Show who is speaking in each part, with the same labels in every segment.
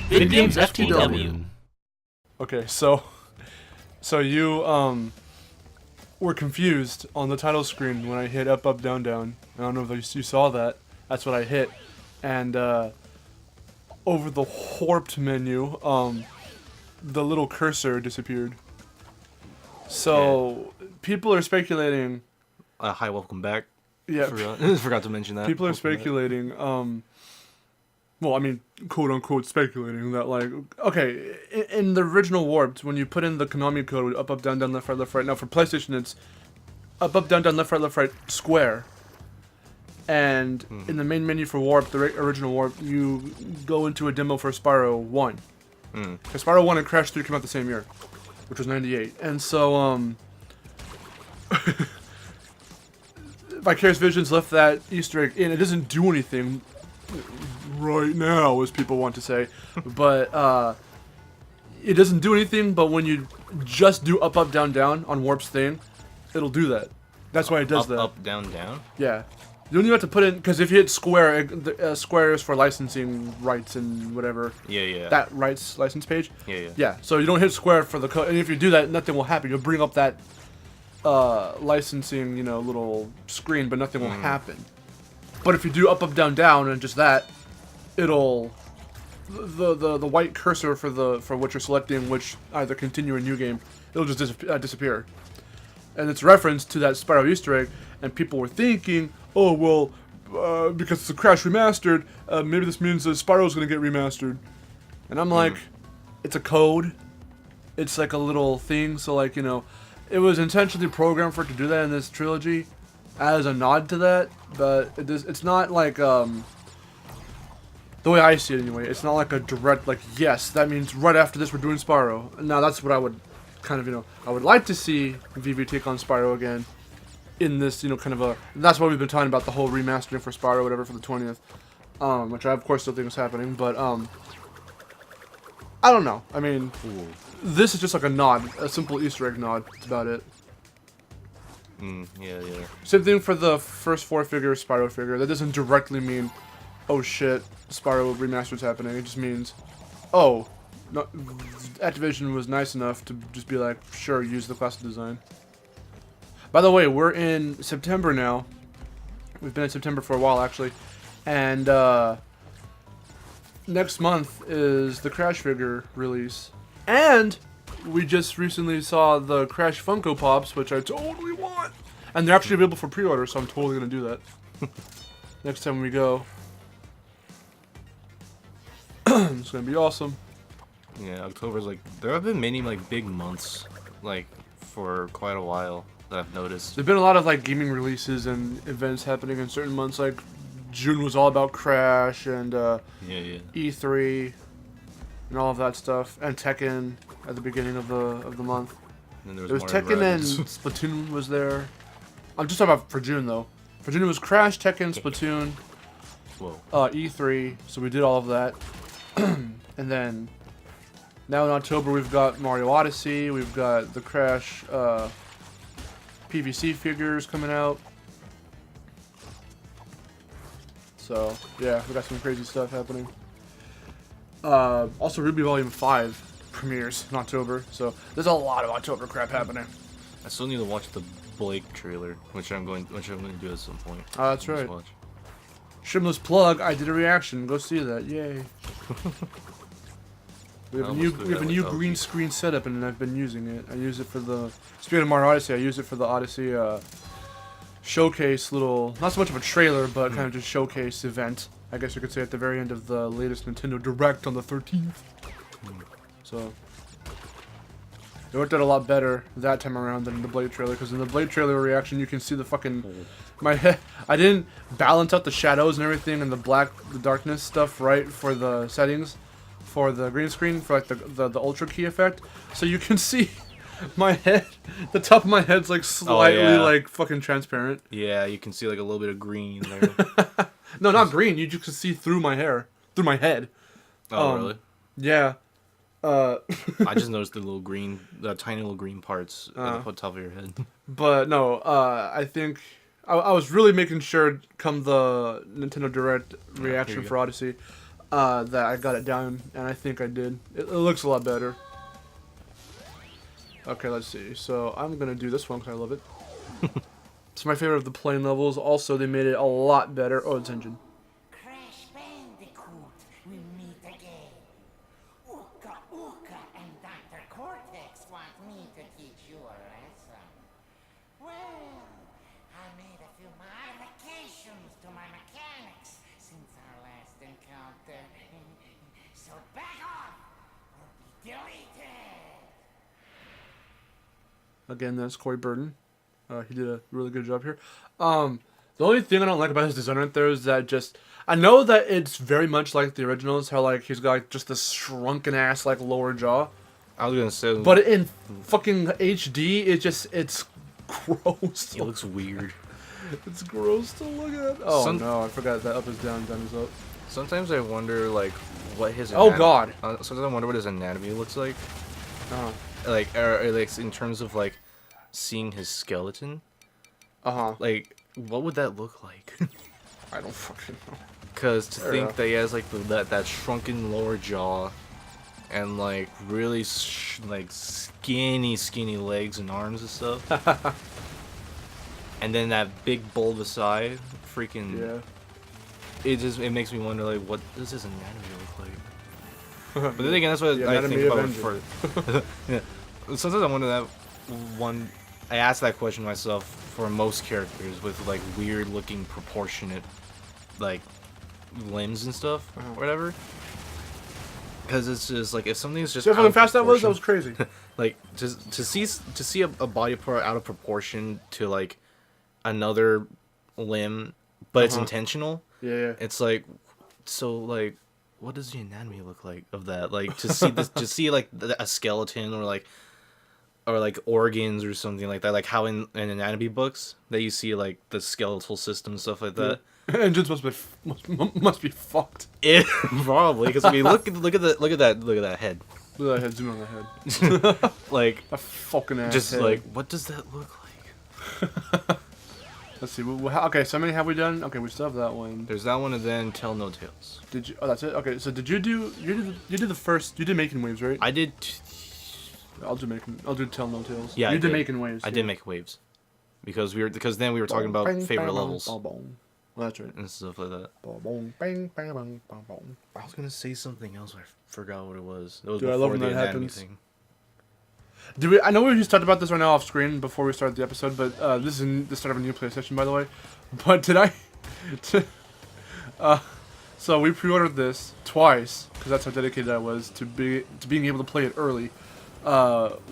Speaker 1: VidGamesFTW.
Speaker 2: Okay, so you were confused on the title screen when I hit up, up, down, down. I don't know if you saw that. That's what I hit, and over the warped menu, the little cursor disappeared. So people are speculating.
Speaker 3: Hi, welcome back.
Speaker 2: Yeah,
Speaker 3: Forgot to mention that.
Speaker 2: People are speculating. Well, I mean, quote unquote, speculating that, like, okay, in the original Warped, when you put in the Konami code, up, up, down, down, left, right. Now for PlayStation, it's up, up, down, down, left, right, square. And in the main menu for Warped, the original Warped, you go into a demo for Spyro 1. Because Spyro 1 and Crash 3 came out the same year, which was 98. And so, Vicarious Visions left that Easter egg in. It doesn't do anything right now, as people want to say, but it doesn't do anything. But when you just do up, up, down, down on Warp's thing, it'll do that. That's why it does that.
Speaker 3: Up, down, down.
Speaker 2: Yeah, you don't even have to put in, because if you hit square, square is for licensing rights and whatever.
Speaker 3: Yeah.
Speaker 2: That rights license page.
Speaker 3: Yeah.
Speaker 2: Yeah. So you don't hit square for the code, and if you do that, nothing will happen. You'll bring up that licensing, little screen, but nothing will happen. But if you do up, up, down, down, and just that, it'll the white cursor for what you're selecting, which either continue or new game, it'll just disappear. And it's referenced to that Spyro Easter egg, and people were thinking, oh well, because it's a Crash remastered, maybe this means that Spyro's gonna get remastered. And I'm like, it's a code. It's like a little thing, so like, it was intentionally programmed for it to do that in this trilogy, as a nod to that, but it's not like, the way I see it anyway, it's not like a direct, like, yes, that means right after this we're doing Spyro. Now that's what I would kind of, I would like to see VV take on Spyro again in this, kind of a, that's why we've been talking about the whole remastering for Spyro, whatever, for the 20th, which I of course still think is happening, but, I don't know. I mean, this is just like a nod, a simple Easter egg nod. That's about it.
Speaker 3: Yeah.
Speaker 2: Same thing for the first 4-figure Spyro figure. That doesn't directly mean, oh shit, Spyro Remastered's happening. It just means, oh, no, Activision was nice enough to just be like, sure, use the classic design. By the way, we're in September now. We've been in September for a while, actually. And, next month is the Crash figure release. And we just recently saw the Crash Funko Pops, which I totally want. And they're actually available for pre-order, so I'm totally going to do that. Next time we go. It's going to be awesome.
Speaker 3: Yeah, October's like, there have been many like big months, like, for quite a while that I've noticed.
Speaker 2: There've been a lot of like gaming releases and events happening in certain months. Like June was all about Crash and E3 and all of that stuff, and Tekken at the beginning of the month.
Speaker 3: And
Speaker 2: there was Tekken and Splatoon was there. I'm just talking about for June though. For June it was Crash, Tekken, Splatoon, E3. So we did all of that, and then now in October we've got Mario Odyssey. We've got the Crash PVC figures coming out. So yeah, we got some crazy stuff happening. Also, Ruby Volume 5 premieres in October, so there's a lot of October crap happening.
Speaker 3: I still need to watch the Blake trailer, which I'm going to do at some point.
Speaker 2: Oh, that's right. Shameless plug, I did a reaction. Go see that. Yay. We have a new green screen setup, and I've been using it. I use it for the, speaking of Mario Odyssey, I use it for the Odyssey showcase little, not so much of a trailer, but kind of just showcase event, I guess you could say, at the very end of the latest Nintendo Direct on the 13th. So it worked out a lot better that time around than in the Blade trailer, because in the Blade trailer reaction you can see the fucking, my head, I didn't balance out the shadows and everything and the darkness stuff right for the settings for the green screen, for like the ultra key effect, so you can see my head, the top of my head's like slightly like fucking transparent.
Speaker 3: Yeah, you can see like a little bit of green there.
Speaker 2: No, not green. You just can see through my hair, through my head.
Speaker 3: Oh, really?
Speaker 2: Yeah.
Speaker 3: I just noticed the tiny little green parts at the top of your head.
Speaker 2: But no, I think I was really making sure come the Nintendo Direct reaction for Odyssey. that I got it down, and I think I did. It looks a lot better. Okay, let's see. So I'm gonna do this one because I love it. It's my favorite of the plain levels. Also, they made it a lot better. Oh, it's engine.
Speaker 1: Crash Bandicoot, we meet again. Uka Uka and Dr. Cortex want me to teach you a lesson. Well, I made a few modifications to my mechanics since our last encounter. So back off or be deleted.
Speaker 2: Again, that's Corey Burton. He did a really good job here. The only thing I don't like about his design right there is that I know that it's very much like the originals, how like he's got like just this shrunken ass like lower jaw.
Speaker 3: I was gonna say,
Speaker 2: But in fucking HD, it's gross.
Speaker 3: he looks weird.
Speaker 2: It's gross to look at. Oh no, I forgot that up is down, down is up.
Speaker 3: Sometimes I wonder like what his.
Speaker 2: Oh god.
Speaker 3: Sometimes I wonder what his anatomy looks like.
Speaker 2: Uh-huh.
Speaker 3: Like, or like in terms of like seeing his skeleton.
Speaker 2: Uh-huh.
Speaker 3: Like, what would that look like?
Speaker 2: I don't fucking know.
Speaker 3: Because to
Speaker 2: Fair
Speaker 3: think
Speaker 2: enough.
Speaker 3: that he has like that shrunken lower jaw, and like really like skinny legs and arms and stuff, and then that big bulbous eye, freaking.
Speaker 2: Yeah.
Speaker 3: It makes me wonder like what does his anatomy look like? But then again, that's what
Speaker 2: The
Speaker 3: I
Speaker 2: anatomy
Speaker 3: think
Speaker 2: of
Speaker 3: about
Speaker 2: Engine.
Speaker 3: for. Yeah. Sometimes I wonder that one. I ask that question myself for most characters with like weird looking proportionate, like limbs and stuff or whatever. Because it's just like if something's just
Speaker 2: See how
Speaker 3: out
Speaker 2: fucking
Speaker 3: of
Speaker 2: fast that was? That was
Speaker 3: proportion-
Speaker 2: crazy.
Speaker 3: like to see a body part out of proportion to like another limb, but it's intentional.
Speaker 2: Yeah.
Speaker 3: It's like so like what does the anatomy look like of that? Like to see this to see like a skeleton or like organs or something like that, like how in anatomy books that you see like the skeletal system and stuff like that.
Speaker 2: Engines must be fucked.
Speaker 3: It probably because I mean look at that head.
Speaker 2: Look at that head, zoom on the head.
Speaker 3: Like
Speaker 2: A fucking ass
Speaker 3: just
Speaker 2: head.
Speaker 3: like what does that look like?
Speaker 2: Let's see. Okay, so how many have we done? Okay, we still have that one.
Speaker 3: There's that one and then Tell No Tales.
Speaker 2: Did you? Oh, that's it. Okay, so did you do? You did the first. You did Making Waves, right?
Speaker 3: I did.
Speaker 2: I'll do Tell No Tales.
Speaker 3: Yeah,
Speaker 2: you
Speaker 3: I
Speaker 2: did
Speaker 3: did.
Speaker 2: Making Waves.
Speaker 3: I
Speaker 2: yeah.
Speaker 3: did make waves because then we were talking about
Speaker 2: Bang,
Speaker 3: favorite
Speaker 2: bang,
Speaker 3: levels
Speaker 2: bang, bang. Well, that's right.
Speaker 3: and stuff like that.
Speaker 2: Bang, bang, bang, bang, bang, bang.
Speaker 3: I was gonna say something else. I forgot what it was. It was
Speaker 2: Dude, I
Speaker 3: before
Speaker 2: love when
Speaker 3: the
Speaker 2: that
Speaker 3: anatomy
Speaker 2: happens.
Speaker 3: thing.
Speaker 2: I know we just talked about this right now off screen before we started the episode, but this is the start of a new PlayStation, by the way. But today, so we pre-ordered this twice because that's how dedicated I was to being able to play it early.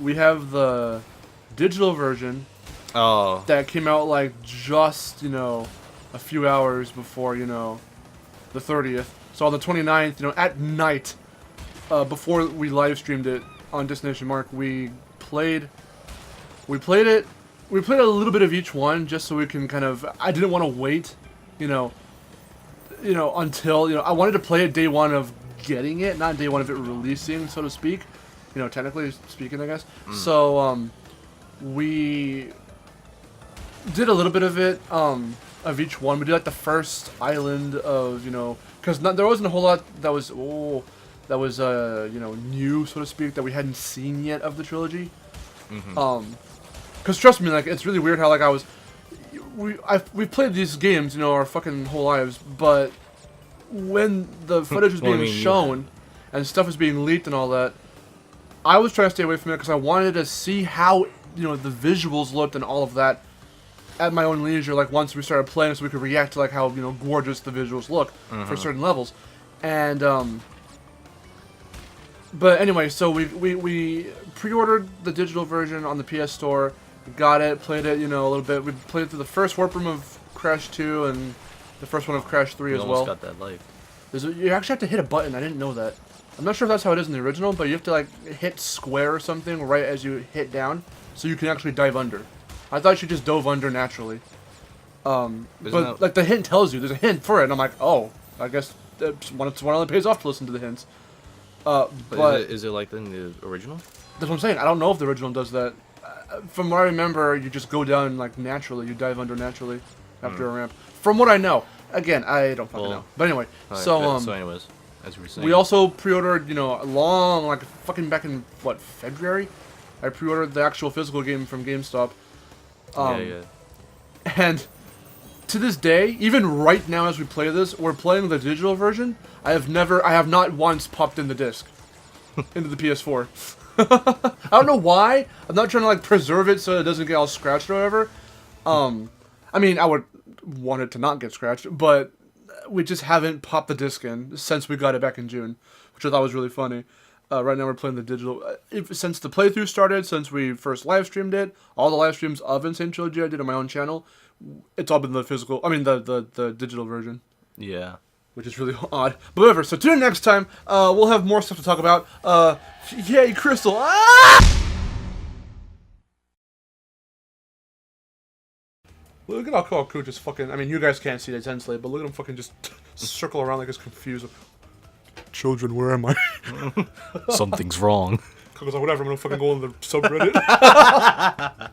Speaker 2: We have the digital version
Speaker 3: Oh,
Speaker 2: that came out like just a few hours before the 30th. So on the 29th, at night, before we live streamed it on Destination Mark, we played it. We played a little bit of each one just so we can kind of. I didn't want to wait, until I wanted to play it day one of getting it, not day one of it releasing, so to speak. Technically speaking, I guess. So we did a little bit of it of each one. We did like the first island of because there wasn't a whole lot that was new, so to speak, that we hadn't seen yet of the trilogy. Because trust me, like it's really weird how like we've played these games our fucking whole lives, but when the footage was
Speaker 3: Well, I
Speaker 2: being
Speaker 3: mean, you
Speaker 2: shown and stuff was being leaked and all that, I was trying to stay away from it because I wanted to see how the visuals looked and all of that at my own leisure. Like once we started playing, so we could react to like how gorgeous the visuals look for certain levels, and But anyway, so we pre-ordered the digital version on the PS Store, got it, played it a little bit. We played through the first warp room of Crash 2 and the first one of Crash 3
Speaker 3: we
Speaker 2: as
Speaker 3: almost
Speaker 2: well.
Speaker 3: got that life.
Speaker 2: You actually have to hit a button. I didn't know that. I'm not sure if that's how it is in the original, but you have to like hit square or something right as you hit down, so you can actually dive under. I thought you just dove under naturally. But like the hint tells you, there's a hint for it, and I'm like, oh, I guess it's one of the pays off to listen to the hints. But
Speaker 3: Is it like in the original?
Speaker 2: that's what I'm saying. I don't know if the original does that. From what I remember, you just go down like naturally. You dive under naturally after a ramp. From what I know, again, I don't fucking know. But anyway,
Speaker 3: Alright,
Speaker 2: so
Speaker 3: good. So anyways, as we were saying.
Speaker 2: We also pre-ordered, you know, long, like fucking back in what, February? I pre-ordered the actual physical game from GameStop.
Speaker 3: Yeah.
Speaker 2: And to this day, even right now as we play this, we're playing the digital version. I have not once popped in the disc into the PS4. I don't know why. I'm not trying to like preserve it so it doesn't get all scratched or whatever. I mean, I would want it to not get scratched, but we just haven't popped the disc in since we got it back in June, which I thought was really funny. Right now we're playing the digital. Since the playthrough started, since we first live streamed it, all the live streams of Insane Trilogy I did on my own channel, it's all been the physical. I mean the digital version.
Speaker 3: Yeah.
Speaker 2: Which is really odd. But whatever. So tune in next time. We'll have more stuff to talk about. Yay, Crystal! Ah! Look at how cool just fucking. I mean, you guys can't see it intensely, but look at him fucking just circle around like he's confused. Children, where am I?
Speaker 3: Something's wrong.
Speaker 2: Because whatever, I'm gonna fucking go on the subreddit.